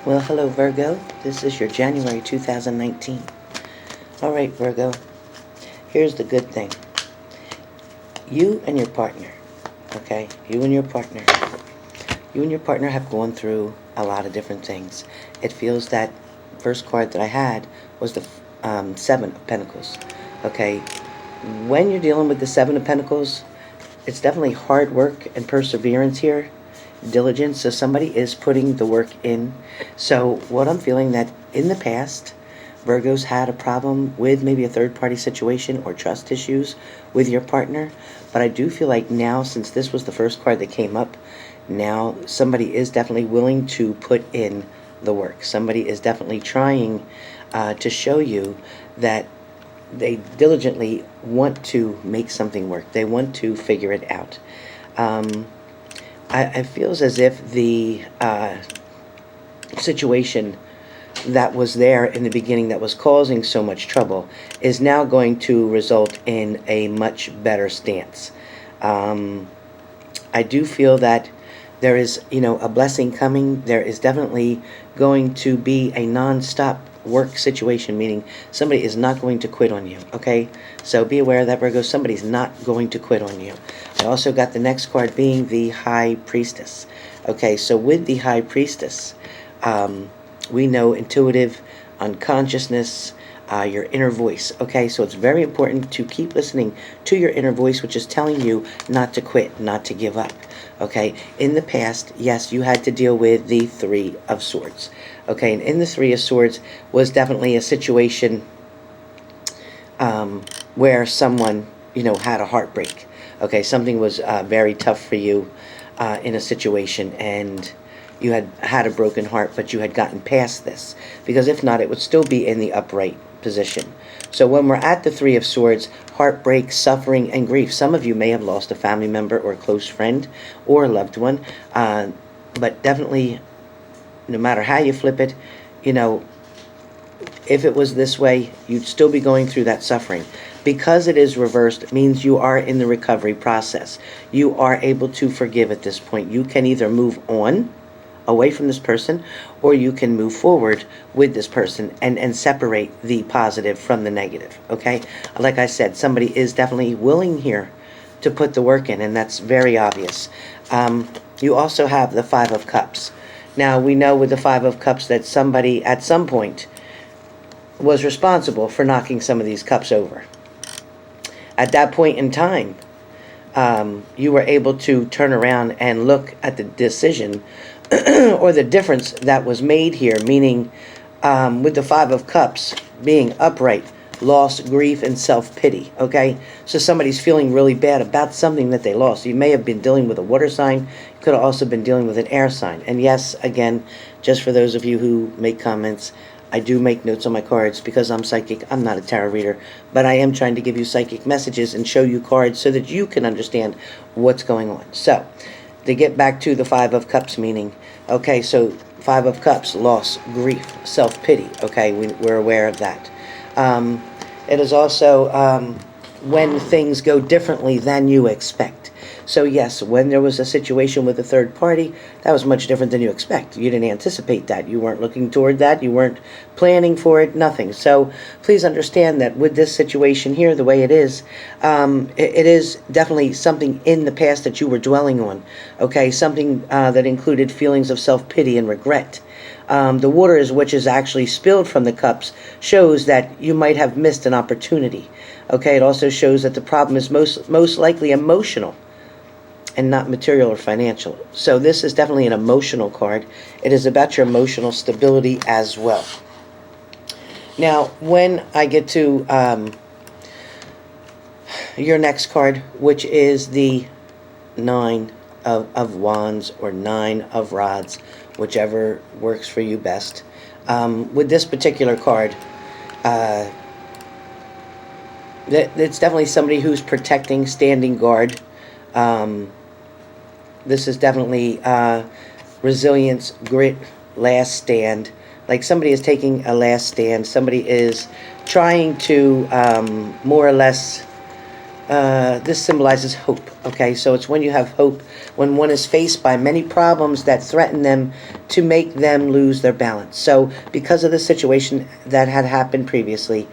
Well, hello Virgo. This is your January 2019. Alright Virgo, here's the good thing. You and your partner, okay? You and your partner have gone through a lot of different things. It feels that first card that I had was the Seven of Pentacles, okay? When you're dealing with the Seven of Pentacles, it's definitely hard work and perseverance here. Diligence, so somebody is putting the work in. So what I'm feeling that in the past, Virgos had a problem with maybe a third-party situation or trust issues with your partner, but I do feel like now, since this was the first card that came up, now somebody is definitely willing to put in the work. Somebody is definitely trying to show you that they diligently want to make something work. They want to figure it out. I feels as if the situation that was there in the beginning that was causing so much trouble is now going to result in a much better stance. I do feel that there is, a blessing coming. There is definitely going to be a non-stop work situation, meaning somebody is not going to quit on you, okay? So be aware of that, Virgo. Somebody's not going to quit on you. I also got the next card being the High Priestess. Okay, so with the High Priestess, we know intuitive, unconsciousness, your inner voice. Okay, so it's very important to keep listening to your inner voice, which is telling you not to quit, not to give up. Okay, in the past, yes, you had to deal with the Three of Swords. Okay, and in the Three of Swords was definitely a situation where someone, had a heartbreak. Okay, something was very tough for you in a situation, and you had a broken heart, but you had gotten past this. Because if not, it would still be in the upright position. So when we're at the Three of Swords, heartbreak, suffering, and grief. Some of you may have lost a family member or a close friend or a loved one. But definitely, no matter how you flip it, if it was this way, you'd still be going through that suffering. Because it is reversed, means you are in the recovery process. You are able to forgive at this point. You can either move on away from this person, or you can move forward with this person and separate the positive from the negative, okay? Like I said, somebody is definitely willing here to put the work in, and that's very obvious. You also have the Five of Cups. Now, we know with the Five of Cups that somebody at some point was responsible for knocking some of these cups over. At that point in time, you were able to turn around and look at the decision or the difference that was made here, meaning with the Five of Cups being upright, loss, grief, and self-pity, okay? So somebody's feeling really bad about something that they lost. You may have been dealing with a water sign. You could have also been dealing with an air sign. And yes, again, just for those of you who make comments, I do make notes on my cards because I'm psychic. I'm not a tarot reader, but I am trying to give you psychic messages and show you cards so that you can understand what's going on. So, to get back to the Five of Cups meaning, okay, so Five of Cups, loss, grief, self-pity, okay, we're aware of that. It is also when things go differently than you expect. So yes, when there was a situation with a third party, that was much different than you expect. You didn't anticipate that. You weren't looking toward that. You weren't planning for it, nothing. So please understand that with this situation here, the way it is definitely something in the past that you were dwelling on. Okay, something that included feelings of self-pity and regret. The water which is actually spilled from the cups shows that you might have missed an opportunity. Okay, it also shows that the problem is most likely emotional and not material or financial. So this is definitely an emotional card. It is about your emotional stability as well. Now, when I get to your next card, which is the Nine of Wands or Nine of Rods, whichever works for you best. With this particular card, it's definitely somebody who's protecting, standing guard. This is definitely resilience, grit, last stand. Like somebody is taking a last stand. Somebody is trying to more or less this symbolizes hope, okay? So it's when you have hope, when one is faced by many problems that threaten them to make them lose their balance. So because of the situation that had happened previously,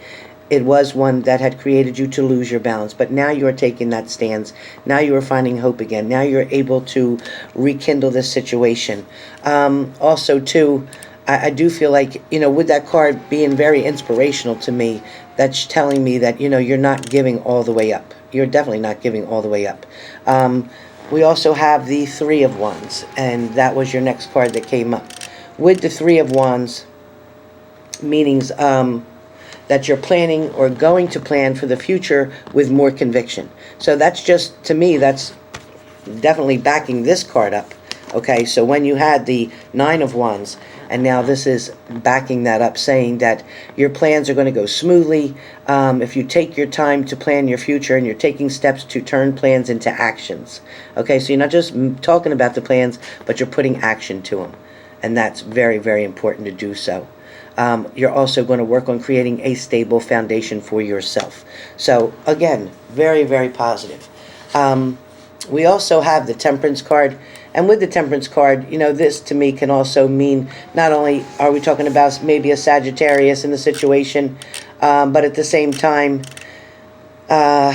it was one that had created you to lose your balance. But now you are taking that stance. Now you are finding hope again. Now you're able to rekindle this situation. Also, too, I do feel like, with that card being very inspirational to me, that's telling me that, you're not giving all the way up. You're definitely not giving all the way up. We also have the Three of Wands, and that was your next card that came up. With the Three of Wands, meanings that you're planning or going to plan for the future with more conviction. So that's just, to me, that's definitely backing this card up. Okay, so when you had the Nine of Wands, and now this is backing that up, saying that your plans are going to go smoothly. If you take your time to plan your future and you're taking steps to turn plans into actions. Okay, so you're not just talking about the plans, but you're putting action to them. And that's very, very important to do so. You're also going to work on creating a stable foundation for yourself. So, again, very, very positive. We also have the Temperance card. And with the Temperance card, this to me can also mean not only are we talking about maybe a Sagittarius in the situation, but at the same time, the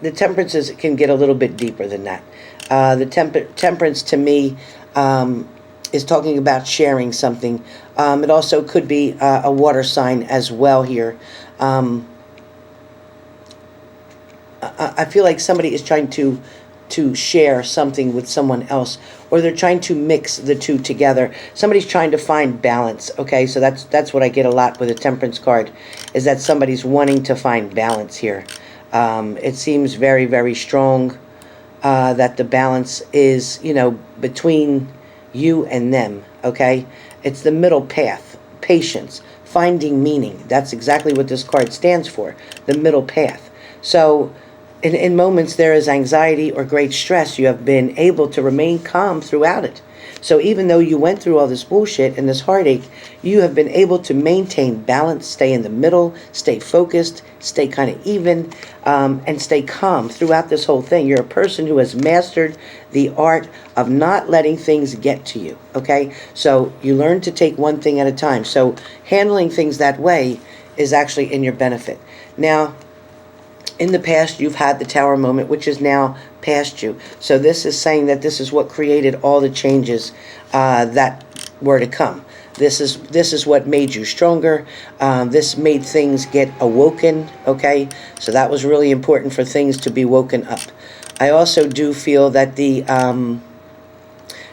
Temperances can get a little bit deeper than that. The Temperance to me is talking about sharing something. It also could be a water sign as well here. I feel like somebody is trying to share something with someone else, or they're trying to mix the two together. Somebody's trying to find balance. Okay, so that's what I get a lot with the Temperance card, is that somebody's wanting to find balance here. It seems very, very strong that the balance is, between you and them. Okay, it's the middle path, patience, finding meaning. That's exactly what this card stands for, the middle path. So in moments there is anxiety or great stress, you have been able to remain calm throughout it. So even though you went through all this bullshit and this heartache, you have been able to maintain balance, stay in the middle, stay focused, stay kind of even, and stay calm throughout this whole thing. You're a person who has mastered the art of not letting things get to you, okay? So you learn to take one thing at a time. So handling things that way is actually in your benefit. Now, in the past, you've had the Tower moment, which is now past you. So this is saying that this is what created all the changes that were to come. This is what made you stronger. This made things get awoken, okay? So that was really important for things to be woken up. I also do feel that the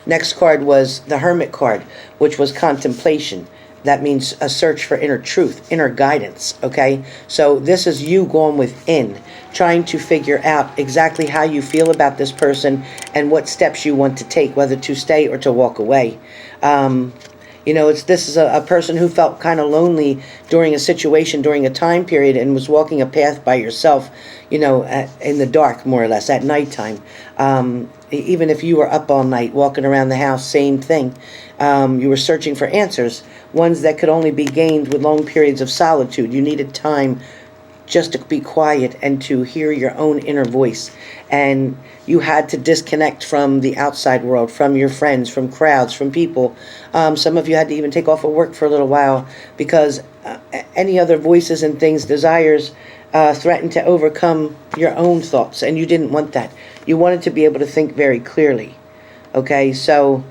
next card was the Hermit card, which was contemplation. That means a search for inner truth, inner guidance, okay? So this is you going within, trying to figure out exactly how you feel about this person and what steps you want to take, whether to stay or to walk away. This is a person who felt kind of lonely during a situation, during a time period, and was walking a path by yourself, in the dark, more or less, at nighttime. Even if you were up all night, walking around the house, same thing. You were searching for answers, ones that could only be gained with long periods of solitude. You needed time just to be quiet and to hear your own inner voice. And you had to disconnect from the outside world, from your friends, from crowds, from people. Some of you had to even take off of work for a little while because any other voices and things, desires, threatened to overcome your own thoughts. And you didn't want that. You wanted to be able to think very clearly. Okay, so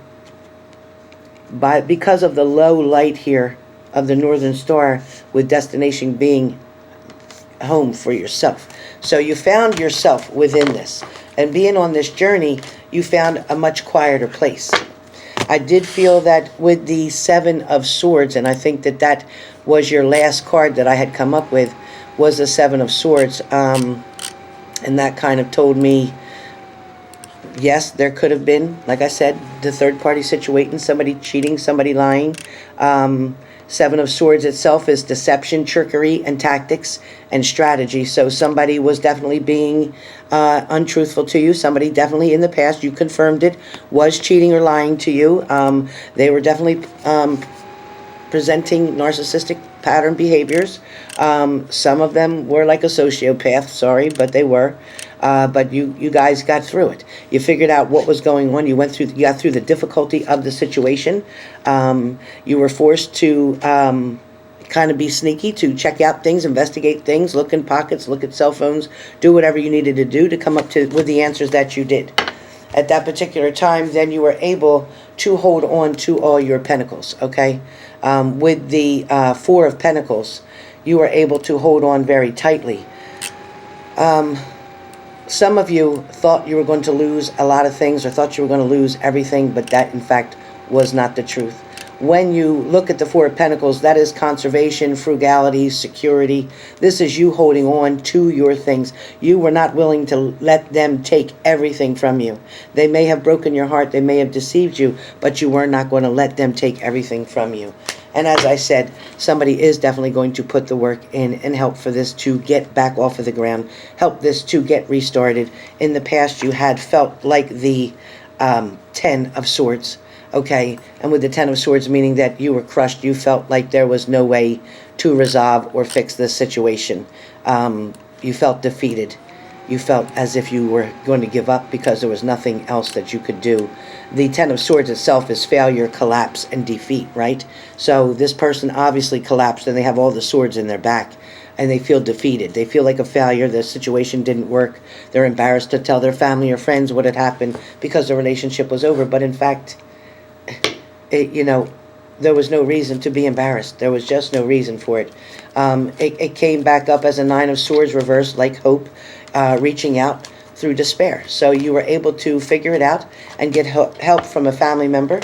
because of the low light here of the Northern Star, with destination being home for yourself. So you found yourself within this. And being on this journey, you found a much quieter place. I did feel that with the Seven of Swords, and I think that was your last card that I had come up with, was the Seven of Swords. And that kind of told me, yes, there could have been, like I said, the third party situation, somebody cheating, somebody lying. Seven of Swords itself is deception, trickery, and tactics and strategy. So somebody was definitely being untruthful to you. Somebody definitely in the past, you confirmed it, was cheating or lying to you. They were definitely presenting narcissistic pattern behaviors. Some of them were like a sociopath, sorry, but they were. But you guys got through it. You figured out what was going on. You got through the difficulty of the situation. You were forced to kind of be sneaky, to check out things, investigate things, look in pockets, look at cell phones, do whatever you needed to do to come up with the answers that you did. At that particular time, then you were able to hold on to all your pentacles, okay? With the Four of Pentacles, you were able to hold on very tightly. Some of you thought you were going to lose a lot of things, or thought you were going to lose everything, but that, in fact, was not the truth. When you look at the Four of Pentacles, that is conservation, frugality, security. This is you holding on to your things. You were not willing to let them take everything from you. They may have broken your heart, they may have deceived you, but you were not going to let them take everything from you. And as I said, somebody is definitely going to put the work in and help for this to get back off of the ground, help this to get restarted. In the past, you had felt like the Ten of Swords. Okay, and with the Ten of Swords, meaning that you were crushed, you felt like there was no way to resolve or fix this situation. You felt defeated. You felt as if you were going to give up because there was nothing else that you could do. The Ten of Swords itself is failure, collapse, and defeat, right? So this person obviously collapsed, and they have all the swords in their back, and they feel defeated. They feel like a failure. The situation didn't work. They're embarrassed to tell their family or friends what had happened because the relationship was over. But in fact, there was no reason to be embarrassed. There was just no reason for it. It came back up as a Nine of Swords reversed, like hope, reaching out through despair. So you were able to figure it out and get help from a family member.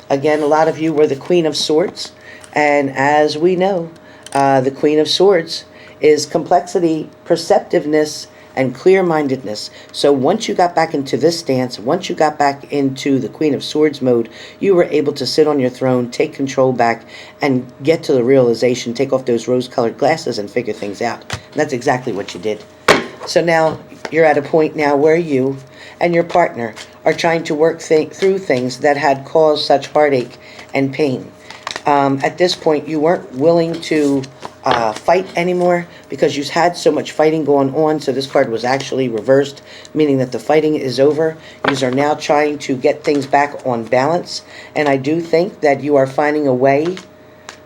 Again, a lot of you were the Queen of Swords. And as we know, the Queen of Swords is complexity, perceptiveness, and clear-mindedness. So once you got back into this stance, once you got back into the Queen of Swords mode, you were able to sit on your throne, take control back, and get to the realization, take off those rose-colored glasses and figure things out. And that's exactly what you did. So now you're at a point now where you and your partner are trying to work through things that had caused such heartache and pain. At this point, you weren't willing to fight anymore because you've had so much fighting going on. So this card was actually reversed, meaning that the fighting is over. You are now trying to get things back on balance. And I do think that you are finding a way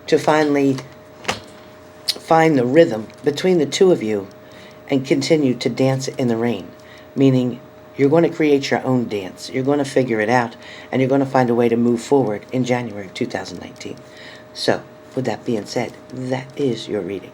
to finally find the rhythm between the two of you and continue to dance in the rain, meaning you're going to create your own dance. You're going to figure it out, and you're going to find a way to move forward in January of 2019. So, with that being said, that is your reading.